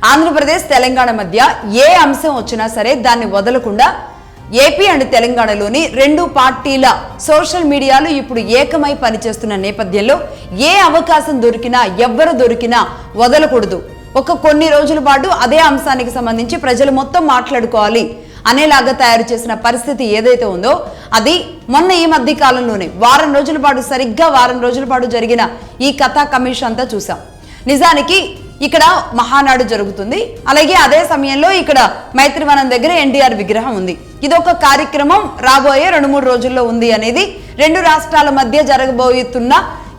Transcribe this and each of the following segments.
ఆంధ్రప్రదేశ్ తెలంగాణ మధ్య ఏ అంశం వచ్చినా సరే దాన్ని వదలకుండా ఏపీ అండ్ తెలంగాణలోని రెండు పార్టీల సోషల్ మీడియాలు ఇప్పుడు ఏకమై పనిచేస్తున్న నేపథ్యంలో ఏ అవకాశం దొరికినా ఎవ్వరు దొరికినా వదలకూడదు. కొన్ని రోజుల పాటు అదే అంశానికి సంబంధించి ప్రజలు మొత్తం మాట్లాడుకోవాలి అనేలాగా తయారు చేసిన పరిస్థితి ఏదైతే ఉందో అది మొన్న ఈ మధ్య కాలంలోనే సరిగ్గా వారం రోజుల పాటు జరిగిన ఈ కథా కమిషన్ అంతా చూసాం. నిజానికి ఇక్కడ మహానాడు జరుగుతుంది, అలాగే అదే సమయంలో ఇక్కడ మైత్రివనం దగ్గర ఎన్టీఆర్ విగ్రహం ఉంది. ఇదొక కార్యక్రమం రాబోయే 2-3 రోజుల్లో ఉంది అనేది రెండు రాష్ట్రాల మధ్య జరగబోతున్న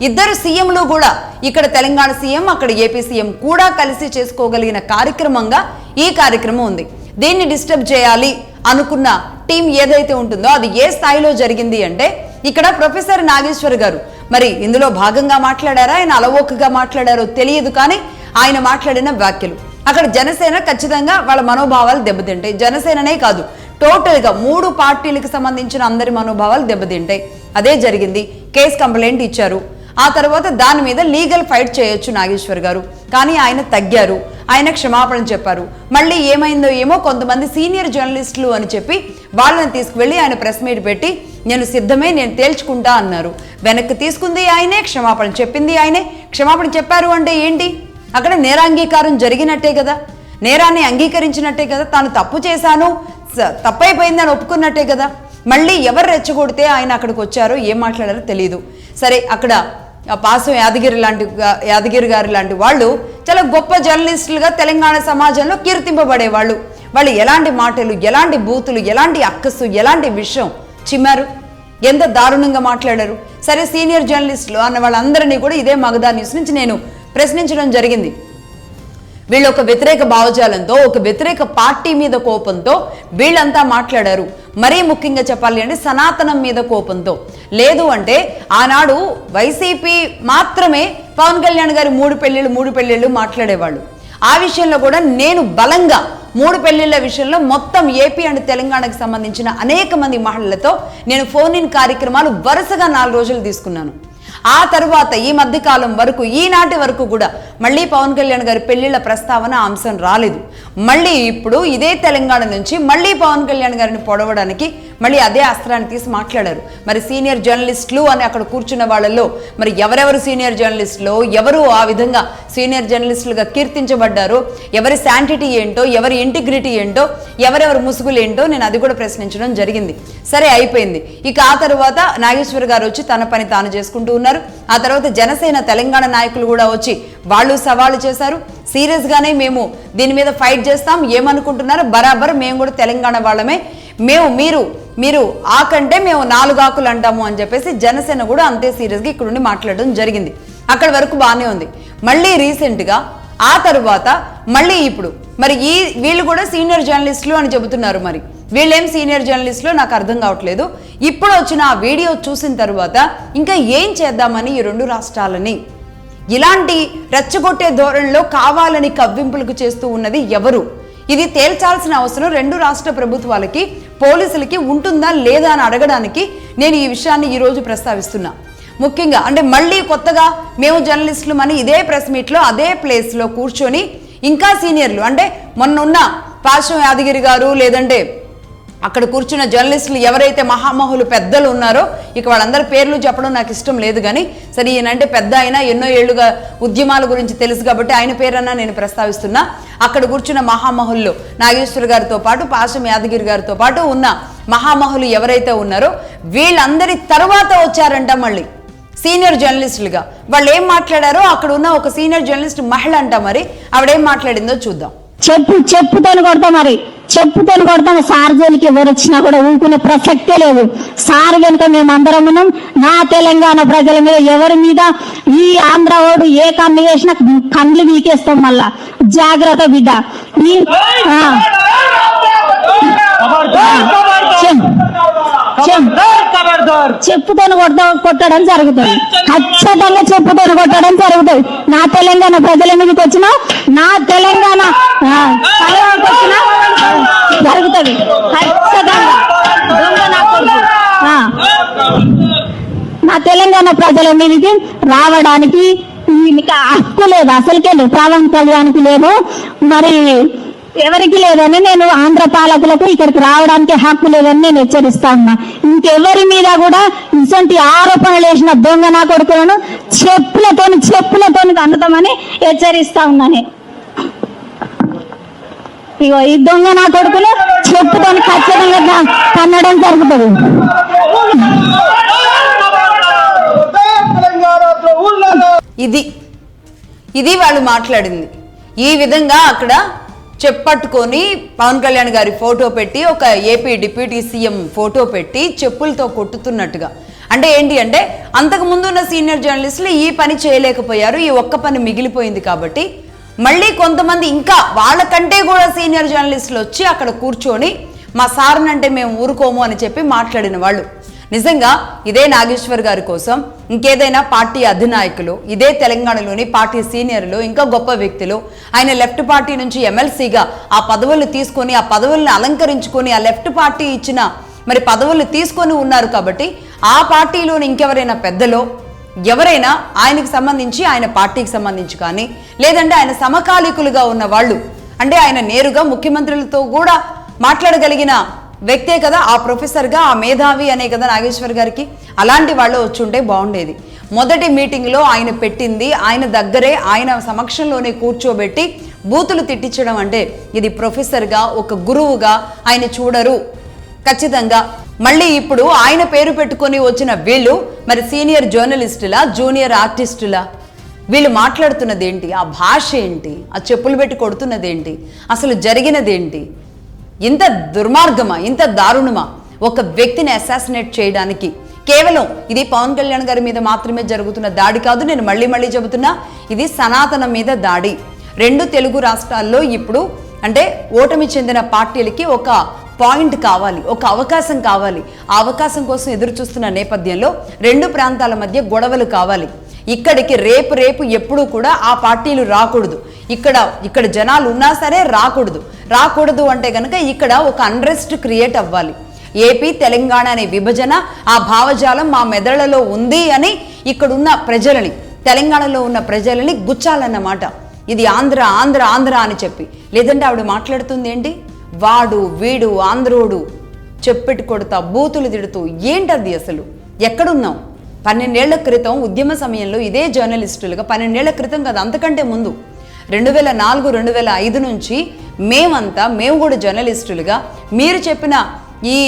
ఇద్దరు సీఎంలు కూడా, ఇక్కడ తెలంగాణ సీఎం అక్కడ ఏపీ సీఎం కూడా కలిసి చేసుకోగలిగిన కార్యక్రమంగా ఈ కార్యక్రమం ఉంది. దీన్ని డిస్టర్బ్ చేయాలి అనుకున్న టీం ఏదైతే ఉంటుందో అది ఏ స్థాయిలో జరిగింది అంటే ఇక్కడ ప్రొఫెసర్ నాగేశ్వర్ గారు మరి ఇందులో భాగంగా మాట్లాడారా, ఆయన అలవోకగా మాట్లాడారో తెలియదు, కానీ ఆయన మాట్లాడిన వ్యాఖ్యలు అక్కడ జనసేన ఖచ్చితంగా వాళ్ళ మనోభావాలు దెబ్బతింటాయి. జనసేననే కాదు, టోటల్గా 3 పార్టీలకు సంబంధించిన అందరి మనోభావాలు దెబ్బతింటాయి. అదే జరిగింది. కేసు కంప్లైంట్ ఇచ్చారు. ఆ తర్వాత దాని మీద లీగల్ ఫైట్ చేయొచ్చు నాగేశ్వర్ గారు, కానీ ఆయన తగ్గారు. ఆయన క్షమాపణ చెప్పారు. మళ్ళీ ఏమైందో ఏమో కొంతమంది సీనియర్ జర్నలిస్టులు అని చెప్పి వాళ్ళని తీసుకువెళ్ళి ఆయన ప్రెస్ మీట్ పెట్టి నేను సిద్ధమే, నేను తేల్చుకుంటా అన్నారు. వెనక్కి తీసుకుంది ఆయనే, క్షమాపణ చెప్పింది ఆయనే. క్షమాపణ చెప్పారు అంటే ఏంటి? అక్కడ నేరాంగీకారం జరిగినట్టే కదా, నేరాన్ని అంగీకరించినట్టే కదా, తాను తప్పు చేశాను తప్పైపోయిందని ఒప్పుకున్నట్టే కదా. మళ్ళీ ఎవరు రెచ్చగొడితే ఆయన అక్కడికి వచ్చారో ఏం మాట్లాడారో తెలియదు. సరే, అక్కడ పాసం యాదగిరి గారు లాంటి వాళ్ళు చాలా గొప్ప జర్నలిస్టులుగా తెలంగాణ సమాజంలో కీర్తింపబడేవాళ్ళు. వాళ్ళు ఎలాంటి మాటలు, ఎలాంటి బూతులు, ఎలాంటి అక్కసు, ఎలాంటి విషయం చిమ్మారు, ఎంత దారుణంగా మాట్లాడారు. సరే, సీనియర్ జర్నలిస్టులు అన్న వాళ్ళందరినీ కూడా ఇదే మగధా న్యూస్ నుంచి నేను ప్రశ్నించడం జరిగింది. వీళ్ళు ఒక వ్యతిరేక భావజాలంతో, ఒక వ్యతిరేక పార్టీ మీద కోపంతో వీళ్ళంతా మాట్లాడారు. మరీ ముఖ్యంగా చెప్పాలి అంటే సనాతనం మీద కోపంతో. లేదు అంటే ఆనాడు వైసీపీ మాత్రమే పవన్ కళ్యాణ్ గారి 3 పెళ్లిళ్ళు మాట్లాడేవాళ్ళు. ఆ విషయంలో కూడా నేను బలంగా 3 పెళ్లిళ్ల విషయంలో మొత్తం ఏపీ అండ్ తెలంగాణకు సంబంధించిన అనేక మంది మహిళలతో నేను ఫోన్ ఇన్ కార్యక్రమాలు వరుసగా 4 రోజులు తీసుకున్నాను. ఆ తర్వాత ఈ మధ్య కాలం వరకు, ఈనాటి వరకు కూడా మళ్ళీ పవన్ కళ్యాణ్ గారి పెళ్లిళ్ల ప్రస్తావన అంశం రాలేదు. మళ్ళీ ఇప్పుడు ఇదే తెలంగాణ నుంచి మళ్ళీ పవన్ కళ్యాణ్ గారిని పొడవడానికి మళ్ళీ అదే అస్త్రాన్ని తీసి మాట్లాడారు. మరి సీనియర్ జర్నలిస్టులు అని అక్కడ కూర్చున్న వాళ్ళల్లో మరి ఎవరెవరు సీనియర్ జర్నలిస్టులో, ఎవరు ఆ విధంగా సీనియర్ జర్నలిస్టులుగా కీర్తించబడ్డారో, ఎవరి శాంటిటీ ఏంటో, ఎవరి ఇంటిగ్రిటీ ఏంటో, ఎవరెవరు ముసుగులు ఏంటో నేను అది కూడా ప్రశ్నించడం జరిగింది. సరే, అయిపోయింది. ఇక ఆ తర్వాత నాగేశ్వర్ గారు వచ్చి తన పని తాను చేసుకుంటూ ఉన్నారు. ఆ తర్వాత జనసేన తెలంగాణ నాయకులు కూడా వచ్చి వాళ్ళు సవాలు చేశారు. సీరియస్ గానే మేము దీని మీద ఫైట్ చేస్తాం, ఏమనుకుంటున్నారు, బరాబర్ మేము కూడా తెలంగాణ వాళ్ళమే, మీరు ఆకంటే మేము 4 ఆకులు అంటాము అని చెప్పేసి జనసేన కూడా అంతే సీరియస్గా ఇక్కడ నుండి మాట్లాడడం జరిగింది. అక్కడి వరకు బాగానే ఉంది. మళ్ళీ రీసెంట్గా ఆ తర్వాత మళ్ళీ ఇప్పుడు మరి వీళ్ళు కూడా సీనియర్ జర్నలిస్టులు అని చెబుతున్నారు. మరి వీళ్ళేం సీనియర్ జర్నలిస్టులు నాకు అర్థం కావట్లేదు. ఇప్పుడు వచ్చిన ఆ వీడియో చూసిన తర్వాత ఇంకా ఏం చేద్దామని ఈ 2 రాష్ట్రాలని ఇలాంటి రెచ్చగొట్టే ధోరణిలో కావాలని కవ్వింపులకు చేస్తూ ఉన్నది ఎవరు? ఇది తేల్చాల్సిన అవసరం 2 రాష్ట్ర ప్రభుత్వాలకి, పోలీసులకి ఉంటుందా లేదా అని అడగడానికి నేను ఈ విషయాన్ని ఈరోజు ప్రస్తావిస్తున్నా. ముఖ్యంగా అంటే మళ్ళీ కొత్తగా మేము జర్నలిస్టులు అని ఇదే ప్రెస్ మీట్లో అదే ప్లేస్లో కూర్చొని ఇంకా సీనియర్లు అంటే మొన్న పాసం యాదగిరి గారు, లేదంటే అక్కడ కూర్చున్న జర్నలిస్టులు ఎవరైతే మహామహులు పెద్దలు ఉన్నారో, ఇక వాళ్ళందరి పేర్లు చెప్పడం నాకు ఇష్టం లేదు, కానీ సరే ఈయనంటే పెద్ద అయినా ఎన్నో ఏళ్లుగా ఉద్యమాల గురించి తెలుసు కాబట్టి ఆయన పేరన్నా నేను ప్రస్తావిస్తున్నా. అక్కడ కూర్చున్న మహామహుల్లో నాగేశ్వర్ గారితో పాటు పాసం యాదగిరి గారితో పాటు ఉన్న మహామహులు ఎవరైతే ఉన్నారో వీళ్ళందరి తర్వాత వచ్చారంట మళ్ళీ సీనియర్ జర్నలిస్టులుగా. వాళ్ళు ఏం మాట్లాడారో అక్కడ ఉన్న ఒక సీనియర్ జర్నలిస్ట్ మహిళ అంట, మరి ఆవిడేం మాట్లాడిందో చూద్దాం. చెప్పుతోని కొడతాం, మరి చెప్పుతోని కొడతాం. సార్ జోలికి ఎవరు వచ్చినా కూడా ఊరుకునే ప్రసక్తే లేదు. సార్ వెనుక మేమందరం ఉన్నాం. నా తెలంగాణ ప్రజల మీద, ఎవరి మీద ఈ ఆంధ్ర ఓడు ఏ కన్ను చేసినా కండ్లు వీకేస్తాం. మళ్ళా జాగ్రత్త బిడ్డ. చెప్పుతోని కొట్టడం జరుగుతుంది, ఖచ్చితంగా చెప్పుతోని కొట్టడం జరుగుతుంది. నా తెలంగాణ ప్రజల మీదకి వచ్చినా, నా తెలంగాణ వచ్చినా జరుగుతుంది ఖచ్చితంగా. నా తెలంగాణ ప్రజల మీదకి రావడానికి ఈయనకి హక్కు లేదు, అసలుకే లేదు. పవన్ కళ్యాణ్కి లేదు, మరి ఎవరికి లేదని నేను ఆంధ్ర పాలకులకు ఇక్కడికి రావడానికి హక్కు లేదని నేను హెచ్చరిస్తా ఉన్నా. ఇంకెవరి మీద కూడా ఇటువంటి ఆరోపణలు వేసిన దొంగ నా కొడుకులను చెప్పులతోని అందుతామని హెచ్చరిస్తా ఉన్నాను. ఇగో ఈ దొంగ నా కొడుకులు చెప్పుతోని ఖచ్చితంగా కన్నడం జరుగుతుంది. ఇది వాళ్ళు మాట్లాడింది. ఈ విధంగా అక్కడ చెప్పట్టుకొని పవన్ కళ్యాణ్ గారి ఫోటో పెట్టి, ఒక ఏపీ డిప్యూటీ సీఎం ఫోటో పెట్టి చెప్పులతో కొట్టుతున్నట్టుగా. అంటే ఏంటి అంటే, అంతకు ముందు ఉన్న సీనియర్ జర్నలిస్టులు ఈ పని చేయలేకపోయారు, ఈ ఒక్క పని మిగిలిపోయింది కాబట్టి మళ్ళీ కొంతమంది ఇంకా వాళ్ళకంటే కూడా సీనియర్ జర్నలిస్టులు వచ్చి అక్కడ కూర్చొని మా సార్నంటే మేము ఊరుకోము అని చెప్పి మాట్లాడిన వాళ్ళు. నిజంగా ఇదే నాగేశ్వర్ గారి కోసం ఇంకేదైనా పార్టీ అధినాయకులు, ఇదే తెలంగాణలోని పార్టీ సీనియర్లు, ఇంకా గొప్ప వ్యక్తులు, ఆయన లెఫ్ట్ పార్టీ నుంచి ఎమ్మెల్సీగా ఆ పదవులు తీసుకొని, ఆ పదవులను అలంకరించుకొని, ఆ లెఫ్ట్ పార్టీ ఇచ్చిన మరి పదవులు తీసుకొని ఉన్నారు కాబట్టి ఆ పార్టీలోని ఇంకెవరైనా పెద్దలో ఎవరైనా ఆయనకు సంబంధించి, ఆయన పార్టీకి సంబంధించి కానీ, లేదంటే ఆయన సమకాలీకులుగా ఉన్న వాళ్ళు, అంటే ఆయన నేరుగా ముఖ్యమంత్రులతో కూడా మాట్లాడగలిగిన వ్యక్తే కదా, ఆ ప్రొఫెసర్గా, ఆ మేధావి అనే కదా నాగేశ్వర్ గారికి. అలాంటి వాళ్ళు వచ్చుంటే బాగుండేది. మొదటి మీటింగ్లో ఆయన పెట్టింది, ఆయన దగ్గరే, ఆయన సమక్షంలోనే కూర్చోబెట్టి బూతులు తిట్టించడం అంటే ఇది ప్రొఫెసర్గా, ఒక గురువుగా ఆయన చూడరు ఖచ్చితంగా. మళ్ళీ ఇప్పుడు ఆయన పేరు పెట్టుకొని వచ్చిన వీళ్ళు మరి సీనియర్ జర్నలిస్టులా, జూనియర్ ఆర్టిస్టులా? వీళ్ళు మాట్లాడుతున్నది ఏంటి? ఆ భాష ఏంటి? ఆ చెప్పులు పెట్టి కొడుతున్నది ఏంటి? అసలు జరిగినదేంటి? ఇంత దుర్మార్గమా, ఇంత దారుణమా ఒక వ్యక్తిని అసాసినేట్ చేయడానికి? కేవలం ఇది పవన్ కళ్యాణ్ గారి మీద మాత్రమే జరుగుతున్న దాడి కాదు, నేను మళ్ళీ చెబుతున్నా, ఇది సనాతనం మీద దాడి. రెండు తెలుగు రాష్ట్రాల్లో ఇప్పుడు అంటే ఓటమి చెందిన పార్టీలకి ఒక పాయింట్ కావాలి, ఒక అవకాశం కావాలి. ఆ అవకాశం కోసం ఎదురు చూస్తున్న నేపథ్యంలో రెండు ప్రాంతాల మధ్య గొడవలు కావాలి. ఇక్కడికి రేపు ఎప్పుడూ కూడా ఆ పార్టీలు రాకూడదు. ఇక్కడ జనాలు ఉన్నా సరే రాకూడదు అంటే కనుక ఇక్కడ ఒక అన్రెస్ట్ క్రియేట్ అవ్వాలి. ఏపీ తెలంగాణ అనే విభజన, ఆ భావజాలం మా మెదళ్లలో ఉంది అని ఇక్కడున్న ప్రజలని, తెలంగాణలో ఉన్న ప్రజలని గుచ్చాలన్నమాట. ఇది ఆంధ్ర అని చెప్పి. లేదంటే ఆవిడ మాట్లాడుతుంది ఏంటి? వాడు వీడు ఆంధ్రోడు చెప్పెట్టు కొడతా, బూతులు తిడుతూ. ఏంటది అసలు? ఎక్కడున్నాం? 12 ఏళ్ల క్రితం ఉద్యమ సమయంలో ఇదే జర్నలిస్టులుగా, 12 ఏళ్ల క్రితం కదా, అంతకంటే ముందు 2004, 2005 నుంచి మేము కూడా జర్నలిస్టులుగా మీరు చెప్పిన ఈ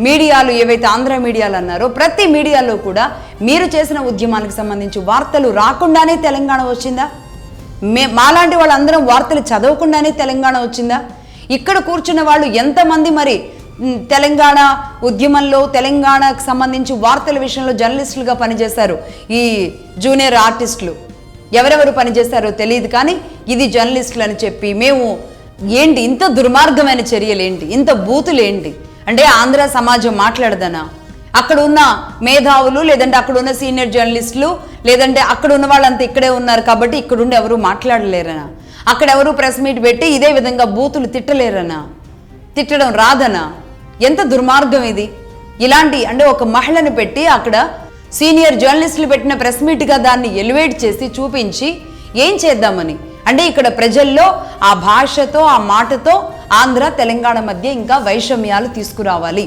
మీడియాలు ఏవైతే ఆంధ్ర మీడియాలు అన్నారో ప్రతి మీడియాలో కూడా మీరు చేసిన ఉద్యమానికి సంబంధించి వార్తలు రాకుండానే తెలంగాణ వచ్చిందా? మాలాంటి వాళ్ళందరం వార్తలు చదవకుండానే తెలంగాణ వచ్చిందా? ఇక్కడ కూర్చున్న వాళ్ళు ఎంతమంది మరి తెలంగాణ ఉద్యమంలో తెలంగాణకు సంబంధించి వార్తల విషయంలో జర్నలిస్టులుగా పనిచేశారు? ఈ జూనియర్ ఆర్టిస్టులు ఎవరెవరు పనిచేస్తారో తెలియదు, కానీ ఇది జర్నలిస్టులు అని చెప్పి మేము ఏంటి? ఇంత దుర్మార్గమైన చర్యలు ఏంటి? ఇంత బూతులు ఏంటి? అంటే ఆంధ్ర సమాజం మాట్లాడదనా? అక్కడ ఉన్న మేధావులు, లేదంటే అక్కడ ఉన్న సీనియర్ జర్నలిస్టులు, లేదంటే అక్కడ ఉన్న వాళ్ళంతా ఇక్కడే ఉన్నారు కాబట్టి ఇక్కడుండి ఎవరు మాట్లాడలేరనా? అక్కడ ఎవరు ప్రెస్ మీట్ పెట్టి ఇదే విధంగా బూతులు తిట్టలేరనా? తిట్టడం రాదనా? ఎంత దుర్మార్గం ఇది! ఇలాంటి అంటే ఒక మహిళను పెట్టి అక్కడ సీనియర్ జర్నలిస్టులు పెట్టిన ప్రెస్ మీట్గా దాన్ని ఎలివేట్ చేసి చూపించి ఏం చేద్దామని? అంటే ఇక్కడ ప్రజల్లో ఆ భాషతో, ఆ మాటతో ఆంధ్ర తెలంగాణ మధ్య ఇంకా వైషమ్యాలు తీసుకురావాలి.